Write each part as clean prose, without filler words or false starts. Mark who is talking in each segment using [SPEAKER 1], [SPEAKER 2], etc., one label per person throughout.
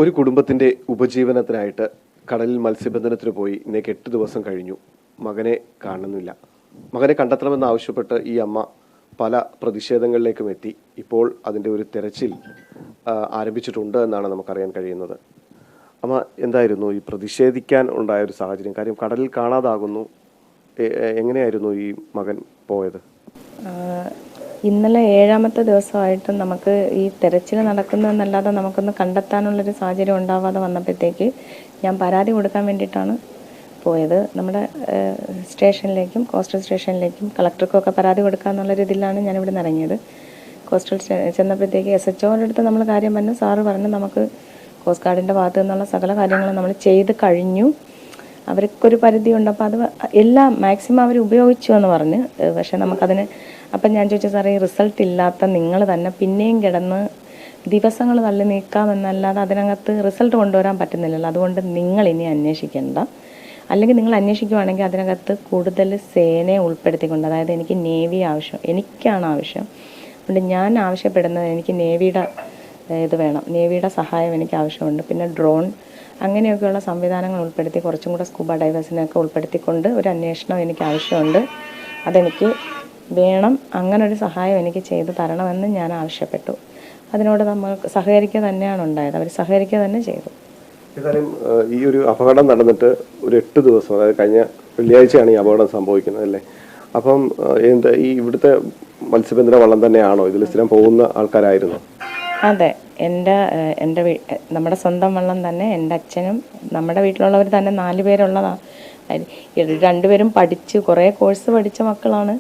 [SPEAKER 1] ഒരു കുടുംബത്തിൻ്റെ ഉപജീവനത്തിനായിട്ട് കടലിൽ മത്സ്യബന്ധനത്തിന് പോയി ഇന്നേക്ക് 8 ദിവസം കഴിഞ്ഞു. മകനെ കാണുന്നില്ല. മകനെ കണ്ടെത്തണമെന്ന് ആവശ്യപ്പെട്ട് ഈ അമ്മ പല പ്രതിഷേധങ്ങളിലേക്കും എത്തി. ഇപ്പോൾ അതിൻ്റെ ഒരു തെരച്ചിൽ ആരംഭിച്ചിട്ടുണ്ട് എന്നാണ് നമുക്കറിയാൻ കഴിയുന്നത്. അമ്മ, എന്തായിരുന്നു ഈ പ്രതിഷേധിക്കാൻ ഉണ്ടായ ഒരു സാഹചര്യം? കാര്യം കടലിൽ കാണാതാകുന്നു. എങ്ങനെയായിരുന്നു ഈ മകൻ പോയത്?
[SPEAKER 2] ഇന്നലെ 7ാമത്തെ ദിവസമായിട്ടും നമുക്ക് ഈ തെരച്ചിൽ നടക്കുന്നതെന്നല്ലാതെ നമുക്കൊന്ന് കണ്ടെത്താനുള്ളൊരു സാഹചര്യം ഉണ്ടാവാതെ വന്നപ്പോഴത്തേക്ക് ഞാൻ പരാതി കൊടുക്കാൻ വേണ്ടിയിട്ടാണ് പോയത്. നമ്മുടെ സ്റ്റേഷനിലേക്കും കോസ്റ്റൽ സ്റ്റേഷനിലേക്കും കളക്ടർക്കൊക്കെ പരാതി കൊടുക്കാമെന്നുള്ള രീതിയിലാണ് ഞാനിവിടെ നിന്ന് ഇറങ്ങിയത്. കോസ്റ്റൽ ചെന്നപ്പോഴത്തേക്ക് SHOയുടെ അടുത്ത് നമ്മൾ കാര്യം പറഞ്ഞു. സാറ് പറഞ്ഞു നമുക്ക് കോസ്റ്റ് ഗാർഡിൻ്റെ ഭാഗത്തു നിന്നുള്ള സകല കാര്യങ്ങളും നമ്മൾ ചെയ്ത് കഴിഞ്ഞു, അവർക്കൊരു പരിധിയുണ്ട്, അപ്പോൾ അത് എല്ലാം മാക്സിമം അവർ ഉപയോഗിച്ചു എന്ന് പറഞ്ഞ്. പക്ഷേ നമുക്കതിന് അപ്പം ഞാൻ ചോദിച്ചു, സാറേ ഈ റിസൾട്ട് ഇല്ലാത്ത നിങ്ങൾ തന്നെ പിന്നെയും കിടന്ന് ദിവസങ്ങൾ തള്ളി നീക്കാമെന്നല്ലാതെ അതിനകത്ത് റിസൾട്ട് കൊണ്ടുവരാൻ പറ്റുന്നില്ലല്ലോ. അതുകൊണ്ട് നിങ്ങൾ ഇനി അന്വേഷിക്കേണ്ട, അല്ലെങ്കിൽ നിങ്ങൾ അന്വേഷിക്കുവാണെങ്കിൽ അതിനകത്ത് കൂടുതൽ സേനയെ ഉൾപ്പെടുത്തിക്കൊണ്ട്, അതായത് എനിക്ക് നേവി എനിക്കാണ് ആവശ്യം. അതുകൊണ്ട് ഞാൻ ആവശ്യപ്പെടുന്നത് എനിക്ക് നേവിയുടെ ഇത് വേണം, നേവിയുടെ സഹായം എനിക്ക് ആവശ്യമുണ്ട്. പിന്നെ ഡ്രോൺ അങ്ങനെയൊക്കെയുള്ള സംവിധാനങ്ങൾ ഉൾപ്പെടുത്തി കുറച്ചും കൂടെ സ്കൂബ ഡൈവേഴ്സിനെയൊക്കെ ഉൾപ്പെടുത്തിക്കൊണ്ട് ഒരു അന്വേഷണം എനിക്ക് ആവശ്യമുണ്ട്. അതെനിക്ക് വേണം. അങ്ങനൊരു സഹായം എനിക്ക് ചെയ്തു തരണമെന്ന് ഞാൻ ആവശ്യപ്പെട്ടു. അതിനോട് നമ്മൾ സഹകരിക്കുക തന്നെയാണ് ഉണ്ടായത്. അവർ സഹകരിക്കുക തന്നെ ചെയ്തു.
[SPEAKER 1] ഏതായാലും ഈ ഒരു അപകടം നടന്നിട്ട് ഒരു 8 ദിവസം, അതായത് കഴിഞ്ഞ വെള്ളിയാഴ്ചയാണ് ഈ അപകടം സംഭവിക്കുന്നത് അല്ലേ? അപ്പം എന്താ ഈ ഇവിടുത്തെ മത്സ്യബന്ധന വള്ളം തന്നെയാണോ? ഇതിൽ സ്ഥിരം പോകുന്ന ആൾക്കാരായിരുന്നു?
[SPEAKER 2] അതെ, നമ്മുടെ സ്വന്തം വള്ളം തന്നെ. എൻ്റെ അച്ഛനും നമ്മുടെ വീട്ടിലുള്ളവർ തന്നെ 4 പേരുള്ളതാണ്. 2 പേരും പഠിച്ച് കുറേ കോഴ്സ് പഠിച്ച മക്കളാണ്.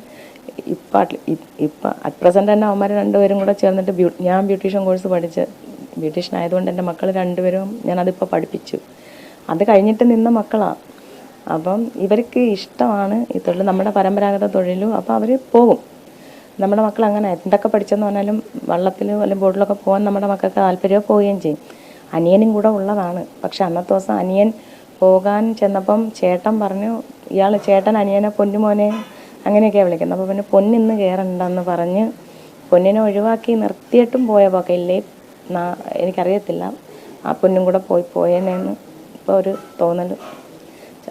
[SPEAKER 2] ഇപ്പം അറ്റ് പ്രസൻറ്റ് തന്നെ അവന്മാർ 2 പേരും കൂടെ ചേർന്നിട്ട് ഞാൻ ബ്യൂട്ടീഷ്യൻ കോഴ്സ് പഠിച്ച് ബ്യൂട്ടീഷ്യൻ ആയതുകൊണ്ട് എൻ്റെ മക്കൾ 2 പേരും ഞാനതിപ്പോൾ പഠിപ്പിച്ചു. അത് കഴിഞ്ഞിട്ട് നിന്ന മക്കളാണ്. അപ്പം ഇവർക്ക് ഇഷ്ടമാണ് ഈ തൊഴിൽ, നമ്മുടെ പരമ്പരാഗത തൊഴിലും. അപ്പോൾ അവർ പോകും. നമ്മുടെ മക്കൾ അങ്ങനെ എന്തൊക്കെ പഠിച്ചെന്ന് പറഞ്ഞാലും വള്ളത്തിലും അല്ലെങ്കിൽ ബോട്ടിലൊക്കെ പോകാൻ നമ്മുടെ മക്കൾക്ക് താല്പര്യമോ പോവുകയും ചെയ്യും. അനിയനും കൂടെ ഉള്ളതാണ്. പക്ഷെ അന്നത്തെ ദിവസം അനിയൻ പോകാൻ ചെന്നപ്പം ചേട്ടൻ പറഞ്ഞു, ചേട്ടൻ അനിയനെ പൊന്നുമോനെ അങ്ങനെയൊക്കെയാണ് വിളിക്കുന്നത്. അപ്പോൾ പിന്നെ പൊന്നിന്ന് കയറണ്ടെന്ന് പറഞ്ഞ് പൊന്നിനെ ഒഴിവാക്കി നിർത്തിയിട്ടും പോയ പോക്കയില്ലേ എനിക്കറിയത്തില്ല. ആ പൊന്നും കൂടെ പോയേനെന്ന് ഇപ്പോൾ ഒരു തോന്നൽ.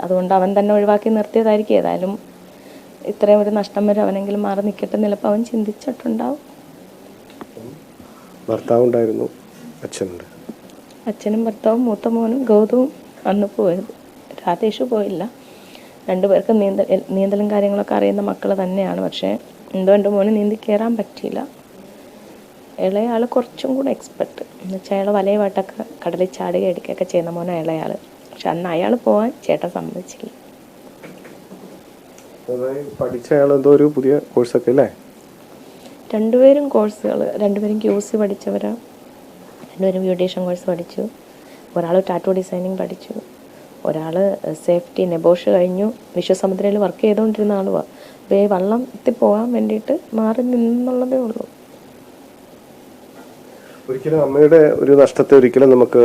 [SPEAKER 2] അതുകൊണ്ട് അവൻ തന്നെ ഒഴിവാക്കി നിർത്തിയതായിരിക്കും. ഏതായാലും ഇത്രയും ഒരു നഷ്ടം വരും, അവനെങ്കിലും മാറി നിൽക്കട്ടെ നിലപ്പോൾ അവൻ ചിന്തിച്ചിട്ടുണ്ടാവും.
[SPEAKER 1] ഭർത്താവുണ്ടായിരുന്നു,
[SPEAKER 2] അച്ഛനും ഭർത്താവും മൂത്ത മോനും ഗൗതവും അന്ന് പോയത്. രാധേഷ് പോയില്ല. 2 പേർക്ക് നീന്തലും കാര്യങ്ങളൊക്കെ അറിയുന്ന മക്കൾ തന്നെയാണ്. പക്ഷേ എന്തോ എൻ്റെ മോന് നീന്തി കയറാൻ പറ്റിയില്ല. ഇളയാൾ കുറച്ചും കൂടെ എക്സ്പെർട്ട് എന്ന് വെച്ചാൽ അയാൾ വലയുമായിട്ടൊക്കെ കടലിൽ ചാടുക എടുക്കുകയൊക്കെ ചെയ്യുന്ന മോനെ ഇളയാൾ. പക്ഷെ അന്ന് അയാൾ പോകാൻ ചേട്ടൻ സമ്മതിച്ചില്ല.
[SPEAKER 1] പഠിച്ച അയാളെന്തോ ഒരു പുതിയ കോഴ്സൊക്കെ അല്ലേ?
[SPEAKER 2] 2 പേരും കോഴ്സുകൾ, 2 പേരും QC പഠിച്ചവരാണ്. 2 പേരും ബ്യൂട്ടീഷ്യൻ കോഴ്സ് പഠിച്ചു. ഒരാൾ ടാറ്റോ ഡിസൈനിങ് പഠിച്ചു. ഒരാൾ സേഫ്റ്റി നെബോഷ് കഴിഞ്ഞു. വിശ്വസമുദ്രയിൽ വർക്ക് ചെയ്തുകൊണ്ടിരുന്ന ആളുവാണ്. അപ്പോൾ ഈ വള്ളത്തിൽ പോകാൻ വേണ്ടിയിട്ട് മാറി നിന്നുള്ളതേ ഉള്ളൂ.
[SPEAKER 1] ഒരിക്കലും അമ്മയുടെ ഒരു നഷ്ടത്തെ ഒരിക്കലും നമുക്ക്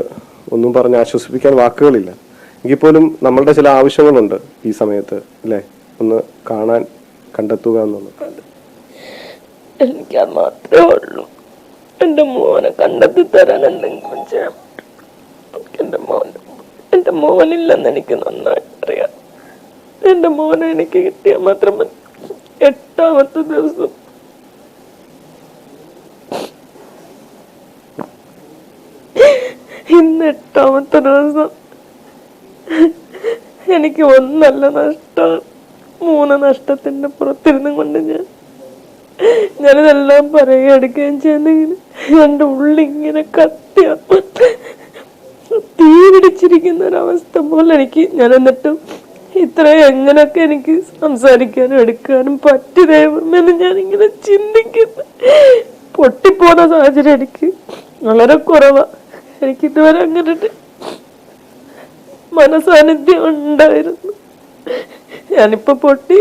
[SPEAKER 1] ഒന്നും പറഞ്ഞ് ആശ്വസിപ്പിക്കാൻ വാക്കുകളില്ല. എങ്കിൽ പോലും നമ്മളുടെ ചില ആവശ്യങ്ങളുണ്ട് ഈ സമയത്ത് അല്ലേ? ഒന്ന് കാണാൻ, കണ്ടെത്തുക എന്നുള്ളത്.
[SPEAKER 2] എനിക്കത് മാത്രമേ ഉള്ളൂ. എൻ്റെ മോനെ കണ്ടെത്തി തരാൻ എന്തെങ്കിലും ചെയ്യാം. എൻ്റെ മോനില്ലെന്ന് എനിക്ക് നന്നായിട്ട് അറിയാം. എൻ്റെ മോനെ എനിക്ക് കിട്ടിയാൽ മാത്രം മതി. 8ാമത്തെ ദിവസം ഇന്ന് 8ാമത്തെ ദിവസം എനിക്ക് 1 നഷ്ടമാണ്. 3 നഷ്ടത്തിൻ്റെ പുറത്തിരുന്നും കൊണ്ട് ഞാനിതെല്ലാം പറയുകയും എടുക്കുകയും ചെയ്യുന്നെങ്കിൽ എൻ്റെ ഉള്ളിങ്ങനെ കത്തിയ തീ പിടിച്ചിരിക്കുന്ന ഒരവസ്ഥ പോലെ എനിക്ക്. ഞാൻ എന്നിട്ടും ഇത്രയും എങ്ങനെയൊക്കെ എനിക്ക് സംസാരിക്കാനും എടുക്കാനും പറ്റിയതെന്ന് ഞാനിങ്ങനെ ചിന്തിക്കുന്നു. പൊട്ടിപ്പോകുന്ന സാഹചര്യം എനിക്ക് വളരെ കുറവാണ്. എനിക്കിതുവരെ അങ്ങനെ മനസാന്നിധ്യം ഉണ്ടായിരുന്നു. ഞാനിപ്പോ പൊട്ടി.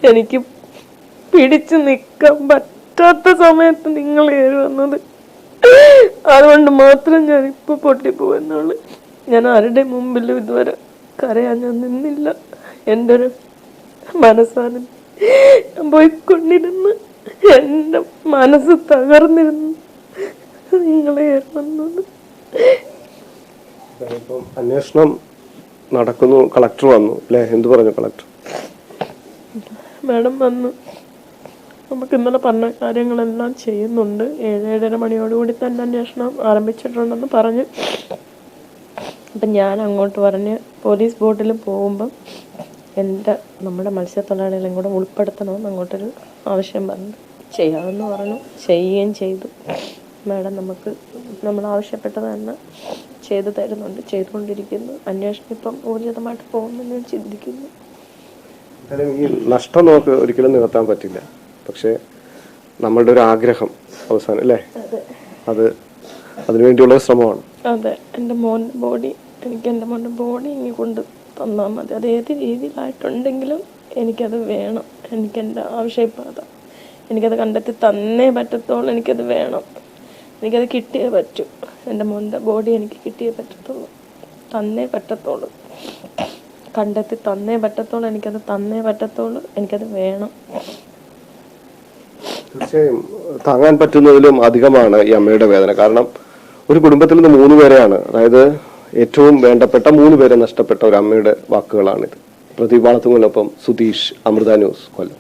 [SPEAKER 2] എനിക്ക് പിടിച്ചു നിൽക്കാൻ പറ്റാത്ത സമയത്ത് നിങ്ങൾ കയറി വന്നത്, അതുകൊണ്ട് മാത്രം ഞാനിപ്പോൾ പൊട്ടിപ്പോകുന്നുള്ളു. ഞാൻ ആരുടെ മുമ്പിലും ഇതുവരെ കരയാൻ ഞാൻ നിന്നില്ല. എൻ്റെ ഒരു മനസ്സാന്നിധ്യം ഞാൻ പോയിക്കൊണ്ടിരുന്ന് എൻ്റെ മനസ്സ് തകർന്നിരുന്നു.
[SPEAKER 3] നിങ്ങളെ വന്നത്.
[SPEAKER 1] ഇപ്പം അന്വേഷണം നടക്കുന്നു, കളക്ടർ വന്നു അല്ലേ? എന്ത് പറഞ്ഞു കളക്ടർ?
[SPEAKER 3] മാഡം വന്നു, നമുക്ക് ഇന്നലെ പറഞ്ഞ കാര്യങ്ങളെല്ലാം ചെയ്യുന്നുണ്ട്, 7-7:30 മണിയോടുകൂടി തന്നെ അന്വേഷണം ആരംഭിച്ചിട്ടുണ്ടെന്ന് പറഞ്ഞു. അപ്പം ഞാൻ അങ്ങോട്ട് പറഞ്ഞ് പോലീസ് ബോട്ടിൽ പോകുമ്പം നമ്മുടെ മത്സ്യത്തൊഴിലാളികളെയും കൂടെ ഉൾപ്പെടുത്തണമെന്ന് അങ്ങോട്ടൊരു ആവശ്യം പറഞ്ഞു. ചെയ്യാമെന്ന് പറഞ്ഞു, ചെയ്യുകയും ചെയ്തു. മാഡം നമ്മൾ ആവശ്യപ്പെട്ടത് തന്നെ ചെയ്തു തരുന്നുണ്ട്, ചെയ്തുകൊണ്ടിരിക്കുന്നു. അന്വേഷണം ഇപ്പം ഊർജിതമായിട്ട് പോകുമെന്ന് ഞാൻ ചിന്തിക്കുന്നു.
[SPEAKER 1] ഈ നഷ്ടം നമുക്ക് ഒരിക്കലും നികത്താൻ പറ്റില്ല, പക്ഷേ നമ്മളുടെ ഒരു ആഗ്രഹം അവസാനം അല്ലേ, അതിനുവേണ്ടിയുള്ള ശ്രമമാണ്.
[SPEAKER 3] അതെ, എൻ്റെ മോൻ്റെ ബോഡി ഇങ്ങനെ കൊണ്ട് തന്നാൽ മതി. അത് ഏത് രീതിയിലായിട്ടുണ്ടെങ്കിലും എനിക്കത് വേണം. എനിക്കെൻ്റെ ആവശ്യം ഇപ്പം അതാണ്. എനിക്കത് കണ്ടെത്തി തന്നേ പറ്റത്തുള്ളൂ. എനിക്കത് വേണം, എനിക്കത് കിട്ടിയേ പറ്റൂ. എൻ്റെ മോൻ്റെ ബോഡി എനിക്ക് കിട്ടിയേ പറ്റത്തുള്ളൂ, തന്നേ പറ്റത്തുള്ളൂ. കണ്ടെത്തി തന്നേ പറ്റത്തുള്ളൂ, എനിക്കത് തന്നേ പറ്റത്തുള്ളൂ. എനിക്കത് വേണം.
[SPEAKER 1] തീർച്ചയായും താങ്ങാൻ പറ്റുന്നതിലും അധികമാണ് ഈ അമ്മയുടെ വേദന. കാരണം ഒരു കുടുംബത്തിൽ നിന്ന് 3 പേരെയാണ്, അതായത് ഏറ്റവും വേണ്ടപ്പെട്ട 3 പേരെ നഷ്ടപ്പെട്ട ഒരു അമ്മയുടെ വാക്കുകളാണിത്. പ്രദീപ് വാളത്തുങ്കലിനൊപ്പം സുധീഷ്, അമൃത ന്യൂസ്, കൊല്ലം.